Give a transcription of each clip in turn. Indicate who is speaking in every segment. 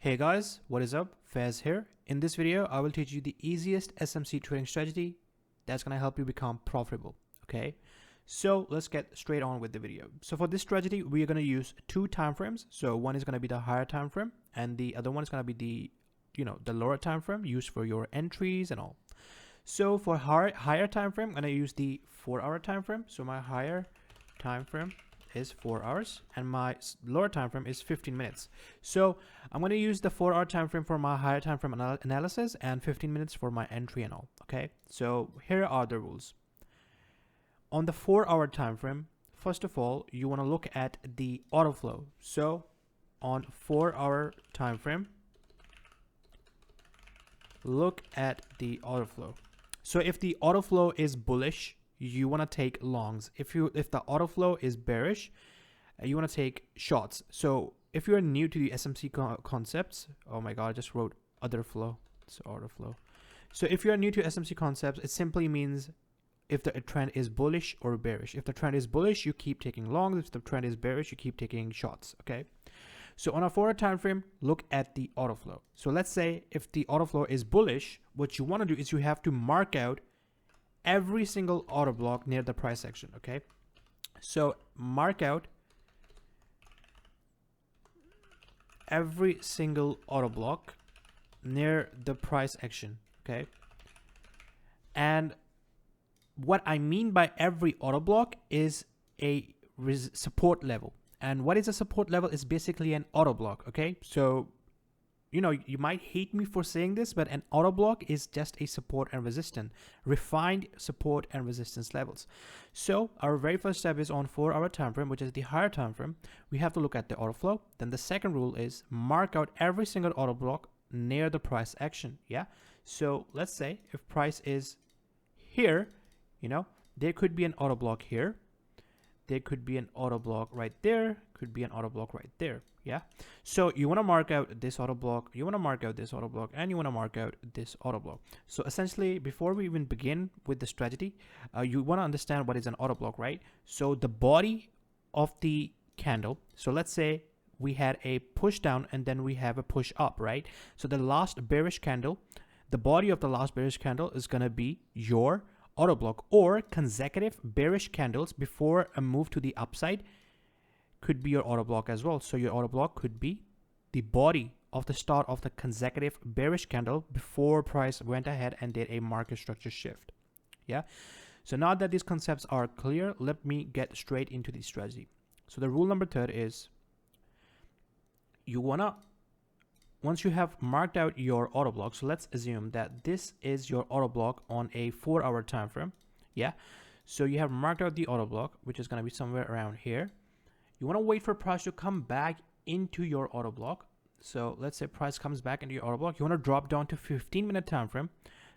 Speaker 1: Hey guys, what is up? Faz here. In this video, I will teach you the easiest SMC trading strategy that's going to help you become profitable. Okay, so let's get straight on with the video. So for this strategy, we are going to use two time frames. So one is going to be the higher time frame and the other one is going to be the lower time frame used for your entries and all. So for higher time frame, I'm going to use the 4-hour time frame. So my higher time frame is 4 hours and my lower time frame is 15 minutes. So I'm going to use the 4-hour time frame for my higher time frame analysis and 15 minutes for my entry and all. Okay, so here are the rules. On the 4-hour time frame, first of all, you want to look at the order flow. So on 4-hour time frame, look at the order flow. So if the order flow is bullish, you want to take longs. If the order flow is bearish, you want to take shorts. So if you're new to the SMC concepts, oh my god, I just wrote other flow. It's order flow. So if you're new to SMC concepts, it simply means if the trend is bullish or bearish. If the trend is bullish, you keep taking longs. If the trend is bearish, you keep taking shorts. Okay. So on a 4-hour time frame, look at the order flow. So let's say if the order flow is bullish, what you want to do is you have to mark out every single order block near the price action. Okay, so mark out every single order block near the price action. Okay, and what I mean by every order block is a support level. And what is a support level is basically an order block. Okay, so you might hate me for saying this, but an order block is just a support and resistance, refined support and resistance levels. So our very first step is on 4-hour time frame, which is the higher time frame. We have to look at the order flow. Then the second rule is mark out every single order block near the price action. Yeah. So let's say if price is here, there could be an order block here. There could be an order block right there, could be an order block right there. Yeah, so you want to mark out this order block, you want to mark out this order block, and you want to mark out this order block. So essentially, before we even begin with the strategy, you want to understand what is an order block, right? So the body of the candle, so let's say we had a push down and then we have a push up, right? So the last bearish candle, the body of the last bearish candle is going to be your order block, or consecutive bearish candles before a move to the upside could be your order block as well. So your order block could be the body of the start of the consecutive bearish candle before price went ahead and did a market structure shift. Yeah. So now that these concepts are clear, let me get straight into the strategy. So the rule number 3 is once you have marked out your order block, so let's assume that this is your order block on a 4-hour time frame. Yeah, so you have marked out the order block, which is going to be somewhere around here. You want to wait for price to come back into your order block. So let's say price comes back into your order block. You want to drop down to 15-minute time frame.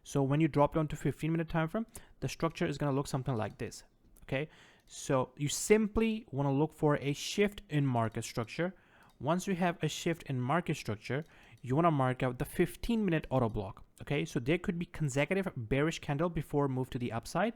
Speaker 1: So when you drop down to 15-minute time frame, the structure is going to look something like this. Okay, so you simply want to look for a shift in market structure. Once you have a shift in market structure, you want to mark out the 15-minute order block. Okay, so there could be consecutive bearish candle before move to the upside,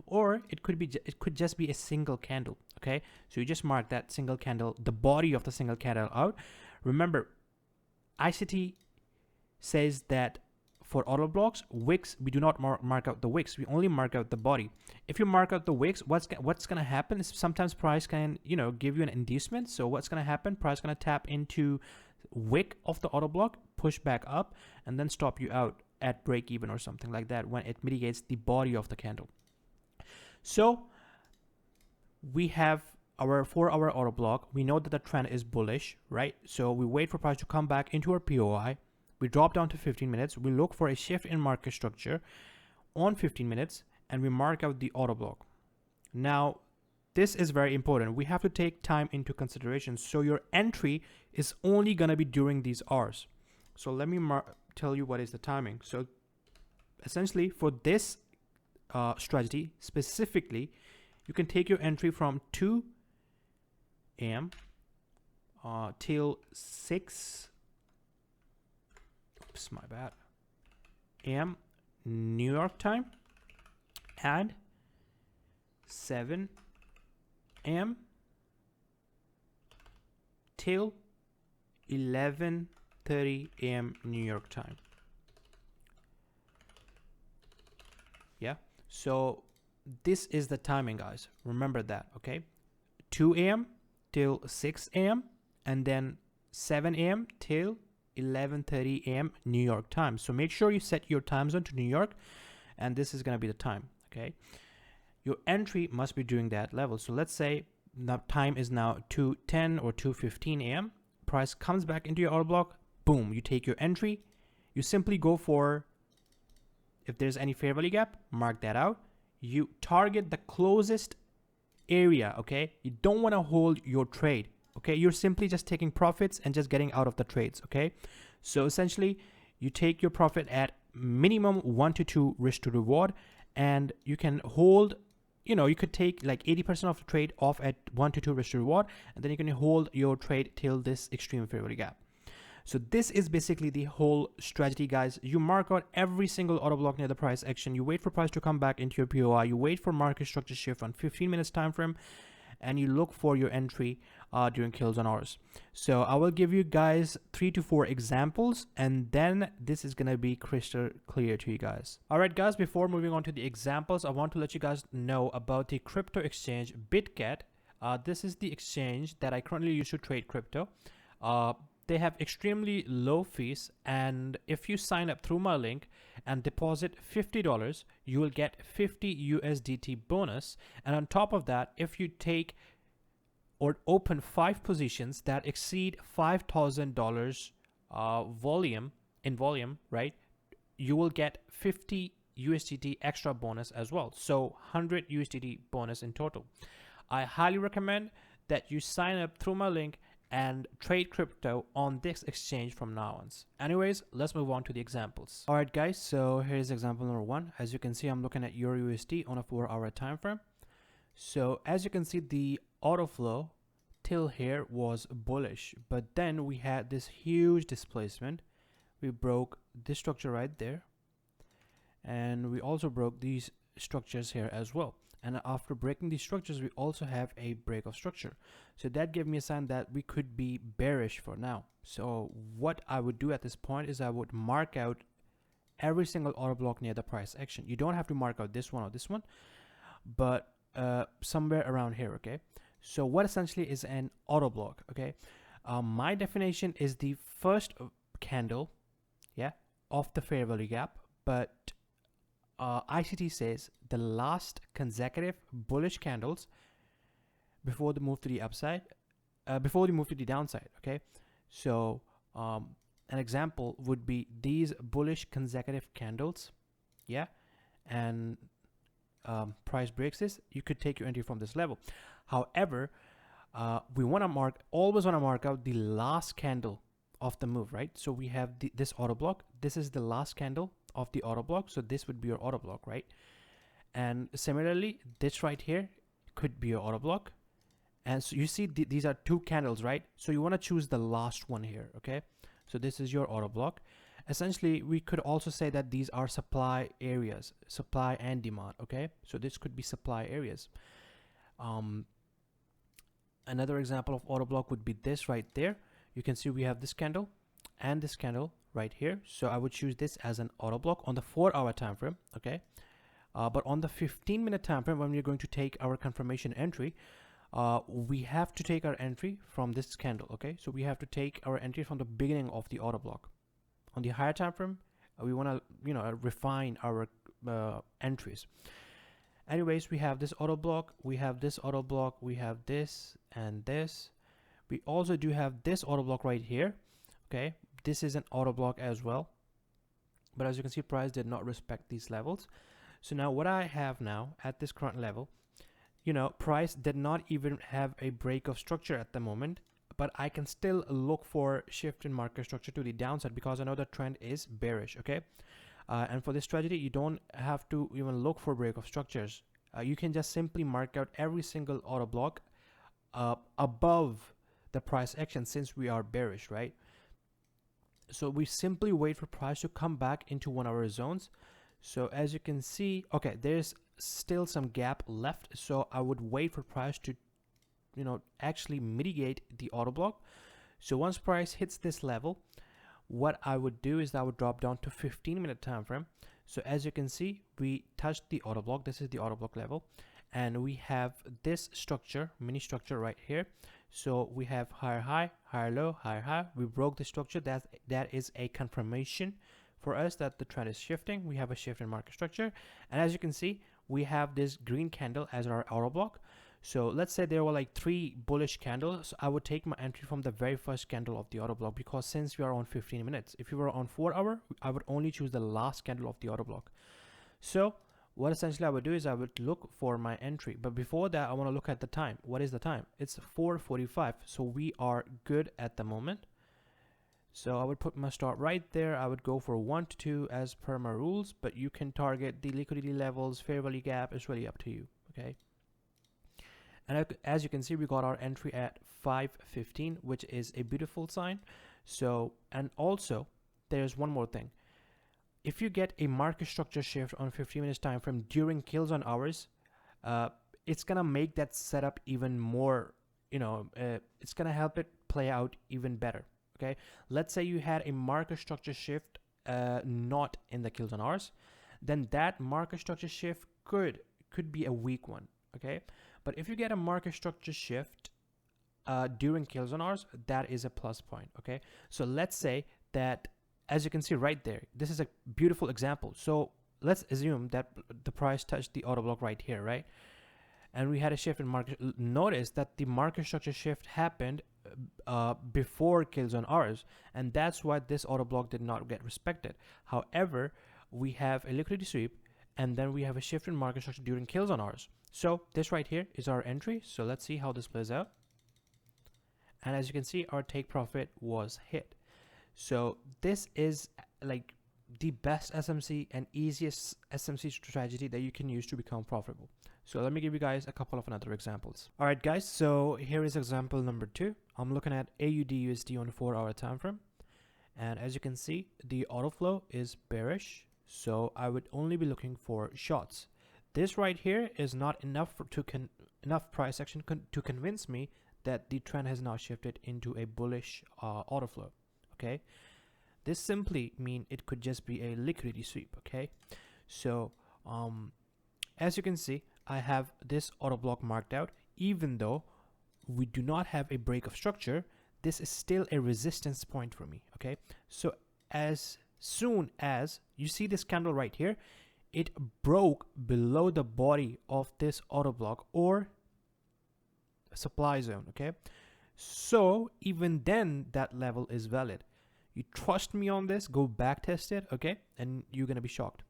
Speaker 1: or it could just be a single candle. Okay, so you just mark that single candle, the body of the single candle out. Remember, ICT says that for order blocks, wicks, we do not mark out the wicks. We only mark out the body. If you mark out the wicks, what's going to happen is sometimes price can, give you an inducement. So what's going to happen? Price going to tap into wick of the order block, push back up, and then stop you out at break even or something like that when it mitigates the body of the candle. So we have our 4-hour order block. We know that the trend is bullish, right? So we wait for price to come back into our POI. We drop down to 15 minutes. We look for a shift in market structure on 15 minutes and we mark out the order block. Now, this is very important. We have to take time into consideration. So your entry is only going to be during these hours. So let me tell you what is the timing. So essentially for this strategy specifically, you can take your entry from 2 a.m. Till 6 a.m. New York time and 7 a.m. till 11 11:30 a.m. New York time. Yeah, so this is the timing, guys. Remember that, okay? 2 a.m. till 6 a.m. and then 7 a.m. till 11:30 a.m. New York time. So make sure you set your time zone to New York, and this is going to be the time, okay? Your entry must be during that level. So let's say the time is now 2:10 or 2:15 a.m. Price comes back into your order block. Boom, you take your entry. You simply go for, if there's any fair value gap, mark that out. You target the closest area, okay? You don't want to hold your trade, okay? You're simply just taking profits and just getting out of the trades, okay? So essentially, you take your profit at minimum 1 to 2 risk to reward, and you can hold, you know, you could take like 80% of the trade off at 1 to 2 risk to reward, and then you can hold your trade till this extreme fair value gap. So this is basically the whole strategy, guys. You mark out every single auto block near the price action. You wait for price to come back into your POI. You wait for market structure shift on 15 minutes time frame, and you look for your entry during kills on hours. So I will give you guys 3 to 4 examples, and then this is gonna be crystal clear to you guys. All right, guys. Before moving on to the examples, I want to let you guys know about the crypto exchange BitGet. This is the exchange that I currently use to trade crypto. They have extremely low fees, and if you sign up through my link and deposit $50, you will get 50 USDT bonus. And on top of that, if you take or open 5 positions that exceed $5,000 volume, right, you will get 50 USDT extra bonus as well. So 100 USDT bonus in total. I highly recommend that you sign up through my link and trade crypto on this exchange from now on. Anyways, let's move on to the examples. All right, guys, so here's example number 1. As you can see, I'm looking at Euro USD on a 4-hour time frame. So as you can see, the auto flow till here was bullish, but then we had this huge displacement. We broke this structure right there, and we also broke these structures here as well. And after breaking these structures, we also have a break of structure. So that gave me a sign that we could be bearish for now. So what I would do at this point is I would mark out every single order block near the price action. You don't have to mark out this one or this one, but somewhere around here, okay? So what essentially is an auto block, okay? My definition is the first candle, yeah, of the fair value gap, but ICT says the last consecutive bullish candles before the move to the upside, before the move to the downside, okay? So an example would be these bullish consecutive candles, yeah, and price breaks this, you could take your entry from this level. However, we want to always want to mark out the last candle of the move, right? So we have this auto block. This is the last candle of the auto block, so this would be your auto block, right? And similarly, this right here could be your auto block. And so you see these are 2 candles, right? So you want to choose the last one here, okay? So this is your auto block. Essentially, we could also say that these are supply areas, supply and demand, okay? So this could be supply areas. Another example of auto block would be this right there. You can see we have this candle and this candle right here. So I would choose this as an auto block on the 4-hour time frame, okay? But on the 15-minute time frame, when we're going to take our confirmation entry, we have to take our entry from this candle, okay? So we have to take our entry from the beginning of the auto block. On the higher time frame, we want to, you know, refine our entries. Anyways, we have this auto block, we have this auto block, we have this and this. We also do have this auto block right here, okay? This is an auto block as well, but as you can see, price did not respect these levels. So now what I have now at this current level, you know, price did not even have a break of structure at the moment, but I can still look for shift in market structure to the downside because I know the trend is bearish, okay? And for this strategy, you don't have to even look for break of structures. You can just simply mark out every single auto block above the price action since we are bearish, right? So we simply wait for price to come back into 1-hour zones. So as you can see, okay, there's still some gap left. So I would wait for price to, you know, actually mitigate the auto block. So once price hits this level, what I would do is I would drop down to 15-minute time frame. So as you can see, we touched the auto block. This is the auto block level, and we have this structure, mini structure right here. So we have higher high, higher low, higher high. We broke the structure. That is a confirmation for us that the trend is shifting. We have a shift in market structure, and as you can see, we have this green candle as our auto block. So let's say there were like 3 bullish candles. I would take my entry from the very first candle of the auto block, because since we are on 15 minutes, if we were on 4 hour, I would only choose the last candle of the auto block. So what essentially I would do is I would look for my entry, but before that I want to look at the time. What is the time? It's 4:45, so we are good at the moment. So I would put my stop right there. I would go for 1 to 2 as per my rules, but you can target the liquidity levels, fair value gap. It's really up to you. Okay. And as you can see, we got our entry at 5:15, which is a beautiful sign. So, and also there's one more thing. If you get a market structure shift on 15 minutes time frame during kills on hours, it's gonna make that setup even more, it's gonna help it play out even better. Okay, let's say you had a market structure shift not in the kills on hours, then that market structure shift could be a weak one. Okay, but if you get a market structure shift during kills on hours, that is a plus point. Okay, so let's say that, as you can see right there, this is a beautiful example. So let's assume that the price touched the auto block right here, right? And we had a shift in market. Notice that the market structure shift happened before kills on hours, and that's why this auto block did not get respected. However, we have a liquidity sweep, and then we have a shift in market structure during kills on hours. So this right here is our entry. So let's see how this plays out. And as you can see, our take profit was hit. So this is like the best SMC and easiest SMC strategy that you can use to become profitable. So let me give you guys a couple of another examples. All right, guys. So here is example number 2. I'm looking at AUDUSD on 4-hour time frame. And as you can see, the auto flow is bearish. So I would only be looking for shots. This right here is not enough enough price action to convince me that the trend has now shifted into a bullish auto flow. Okay, this simply mean it could just be a liquidity sweep. Okay, so as you can see, I have this auto block marked out. Even though we do not have a break of structure, this is still a resistance point for me. Okay, so as soon as you see this candle right here, it broke below the body of this auto block or supply zone. Okay, so even then that level is valid. You trust me on this, go back test it. Okay, and you're gonna be shocked,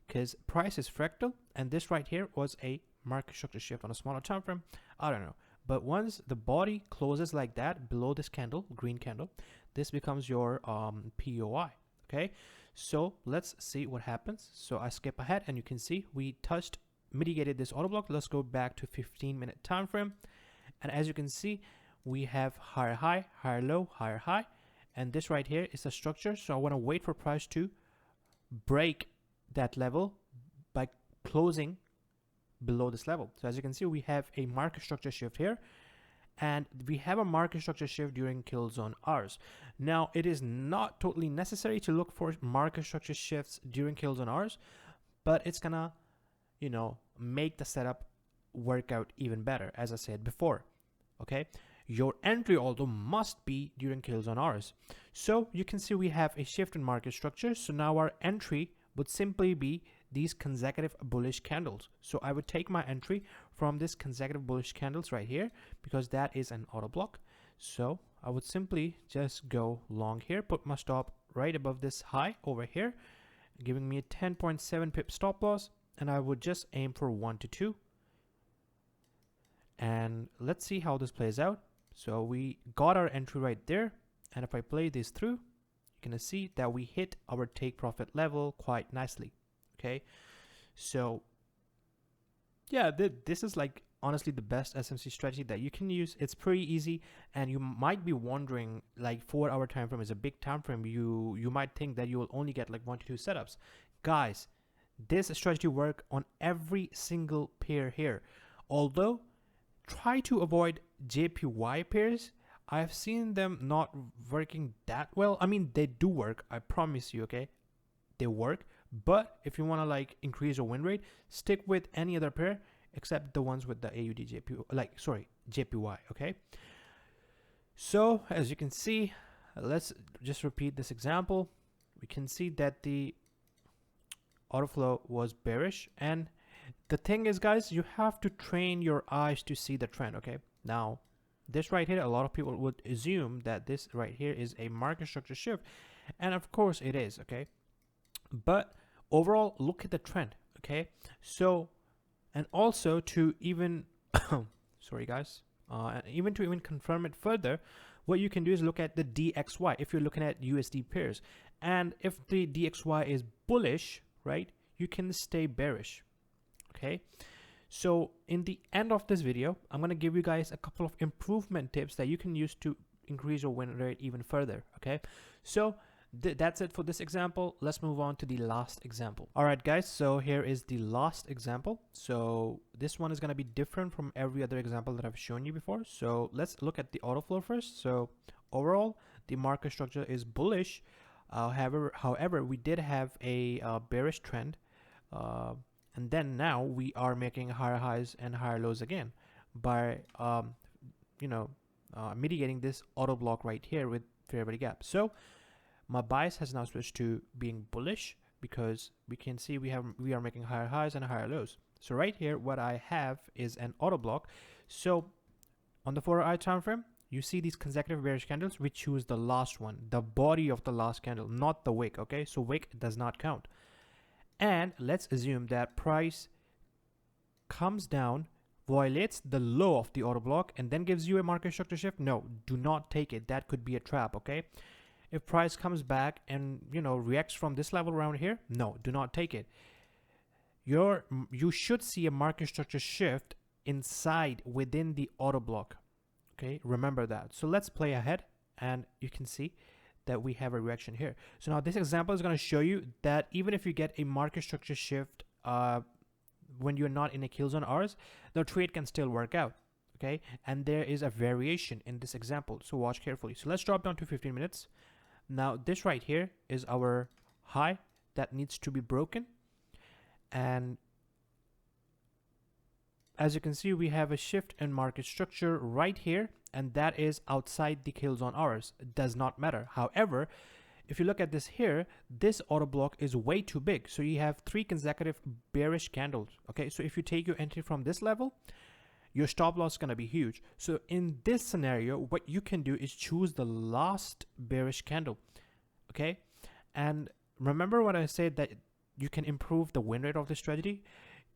Speaker 1: because price is fractal, and this right here was a market structure shift on a smaller time frame. I don't know, but once the body closes like that below this candle, green candle, this becomes your POI. Okay, so let's see what happens. So I skip ahead, and you can see we mitigated this auto block. Let's go back to 15-minute time frame, and as you can see, we have higher high, higher low, higher high, and this right here is the structure. So I want to wait for price to break that level by closing below this level. So as you can see, we have a market structure shift here, and we have a market structure shift during kill zone hours. Now, it is not totally necessary to look for market structure shifts during kill zone hours, but it's gonna, make the setup work out even better, as I said before. Okay, your entry although must be during kill zone hours. So you can see we have a shift in market structure. So now our entry would simply be these consecutive bullish candles. So I would take my entry from this consecutive bullish candles right here, because that is an auto block. So I would simply just go long here, put my stop right above this high over here, giving me a 10.7 pip stop loss, and I would just aim for 1 to 2. And let's see how this plays out. So we got our entry right there, and if I play this through, you're gonna see that we hit our take profit level quite nicely. Okay, so yeah, this is like honestly the best SMC strategy that you can use. It's pretty easy, and you might be wondering, like 4-hour time frame is a big time frame. You might think that you will only get like 1 to 2 setups. Guys, this strategy work on every single pair here. Although try to avoid JPY pairs. I've seen them not working that well. I mean, they do work, I promise you, okay? They work, but if you want to like increase your win rate, stick with any other pair except the ones with the AUD JPY, like, sorry, JPY, okay? So as you can see, let's just repeat this example. We can see that the order flow was bearish, and the thing is, guys, you have to train your eyes to see the trend, okay? Now, this right here, a lot of people would assume that this right here is a market structure shift, and of course it is, okay? But overall, look at the trend, okay? So, and also to even, sorry guys, and even to confirm it further, what you can do is look at the DXY if you're looking at USD pairs. And if the DXY is bullish, right, you can stay bearish, okay? So in the end of this video, I'm going to give you guys a couple of improvement tips that you can use to increase your win rate even further, okay? So that's it for this example. Let's move on to the last example. All right, guys, so here is the last example. So this one is going to be different from every other example that I've shown you before. So let's look at the order flow first. So overall, the market structure is bullish. However, we did have a bearish trend, and then now we are making higher highs and higher lows again by mitigating this auto block right here with fair value gap. So my bias has now switched to being bullish because we can see we are making higher highs and higher lows. So right here, what I have is an auto block. So on the 4-hour time frame, you see these consecutive bearish candles. We choose the last one, the body of the last candle, not the wick, okay? So wick does not count. And let's assume that price comes down, violates the low of the auto block, and then gives you a market structure shift. No, do not take it. That could be a trap, okay? If price comes back and, reacts from this level around here, no, do not take it. You should see a market structure shift within the auto block. Okay, remember that. So let's play ahead, and you can see that we have a reaction here. So now this example is going to show you that even if you get a market structure shift when you're not in a kill zone hours, the trade can still work out. Okay, and there is a variation in this example, so watch carefully. So let's drop down to 15 minutes. Now this right here is our high that needs to be broken, and as you can see, we have a shift in market structure right here, and that is outside the kill zone hours. It does not matter. However, if you look at this here, this auto block is way too big. So you have 3 consecutive bearish candles. Okay, so if you take your entry from this level, your stop loss is going to be huge. So in this scenario, what you can do is choose the last bearish candle. Okay, and remember what I said, that you can improve the win rate of this strategy.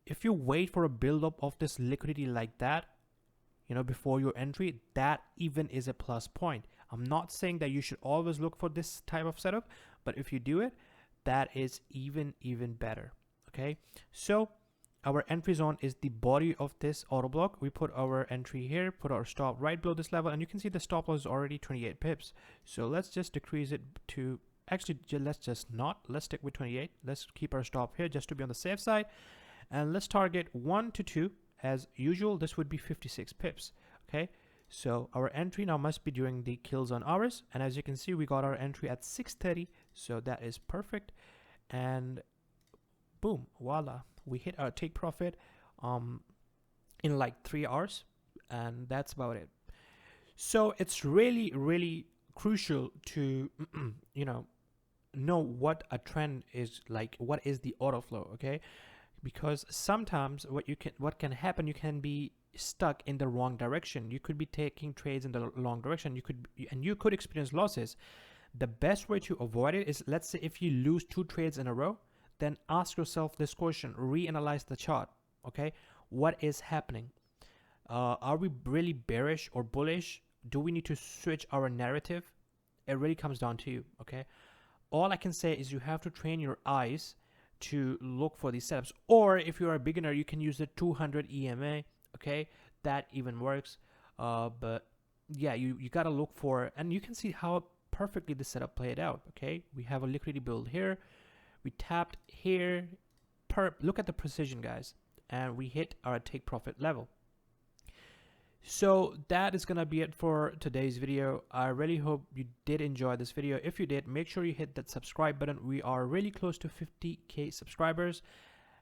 Speaker 1: If you wait for a buildup of this liquidity like that, before your entry, that even is a plus point. I'm not saying that you should always look for this type of setup, but if you do it, that is even better. Okay, so our entry zone is the body of this auto block. We put our entry here, put our stop right below this level, and you can see the stop loss is already 28 pips. So let's just decrease it to, actually, let's stick with 28. Let's keep our stop here just to be on the safe side. And let's target 1 to 2 as usual. This would be 56 pips. Okay, so our entry now must be during the kill zone hours, and as you can see, we got our entry at 6:30, so that is perfect. And boom, voila, we hit our take profit in like 3 hours, and that's about it. So it's really crucial to know what a trend is like, what is the auto flow, okay? Because sometimes what can happen, you can be stuck in the wrong direction. You could be taking trades in the wrong direction. You could experience losses. The best way to avoid it is, let's say if you lose 2 trades in a row, then ask yourself this question, reanalyze the chart. Okay, what is happening? Are we really bearish or bullish? Do we need to switch our narrative? It really comes down to you. Okay, all I can say is you have to train your eyes to look for these setups, or if you're a beginner, you can use the 200 EMA. Okay, that even works. But yeah, you gotta look for, and you can see how perfectly the setup played out. Okay, we have a liquidity build here, we tapped here, look at the precision, guys, and we hit our take profit level. So that is gonna be it for today's video. I really hope you did enjoy this video. If you did, make sure you hit that subscribe button. We are really close to 50k subscribers,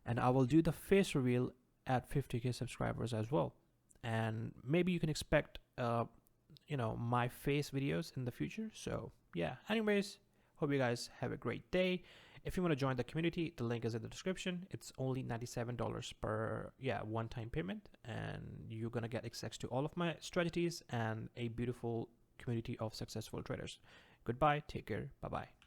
Speaker 1: and I will do the face reveal at 50k subscribers as well. And maybe you can expect my face videos in the future. So yeah, anyways, hope you guys have a great day. If you want to join the community, the link is in the description. It's only $97 per one-time payment, and you're gonna get access to all of my strategies and a beautiful community of successful traders. Goodbye, take care, bye bye.